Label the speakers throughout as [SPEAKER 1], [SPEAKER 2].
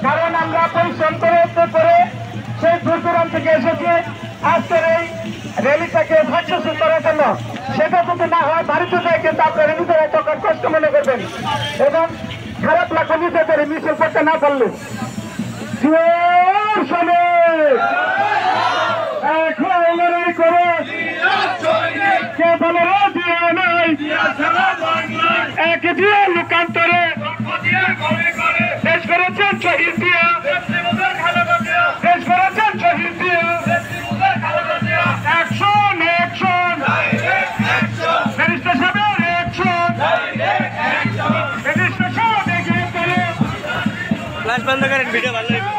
[SPEAKER 1] কারণ আমরা পরিশ্রম করে সেই দূর দূরান্ত থেকে এসেছি আজকের এই র্যালিটাকে সাকসেসফুল করার জন্য। সেটা যদি না হয় বাড়িতে যায় কিন্তু আপনারা নিজেরা তখন কষ্ট মনে করবেন এবং খারাপ লাগবে নিজেদের মিছিল করতে না পারলে। এখন লড়াই করো কে বলে দিয়া নাই এক দিয়ে লোকান্তরে দেশ করেছেন শহীদ দিয়া, দেশ করেছেন শহীদ দিয়া। অ্যাকশন অ্যাকশন ব্যারিস্টার সাহেবের অ্যাকশন, ব্যারিস্টার সাহেব এগিয়ে চলে।
[SPEAKER 2] ক্লাস বন্ধ করেন, ভিডিও ভালো লাগবে।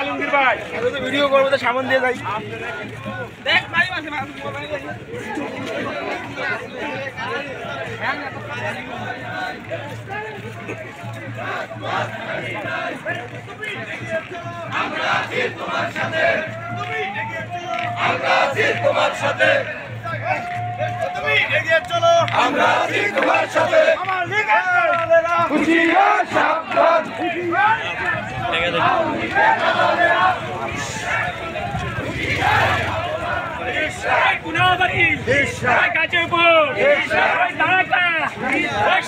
[SPEAKER 1] আলমগীর ভাই ভিডিও করবো তো সামনে দিয়ে যাই।
[SPEAKER 3] আমরা আছি তোমার সাথে, আমরা আছি তোমার সাথে, তুমি এগিয়ে চলো, আমরা আছি তোমার সাথে। হুঁশিয়ার সাবধান,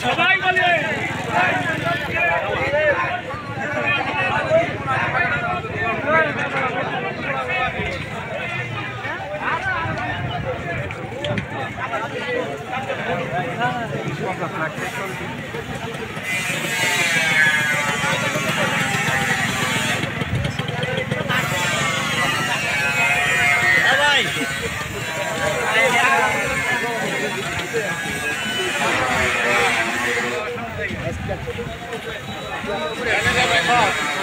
[SPEAKER 1] সবাই বলে
[SPEAKER 2] ভাই
[SPEAKER 3] হ্যাঁ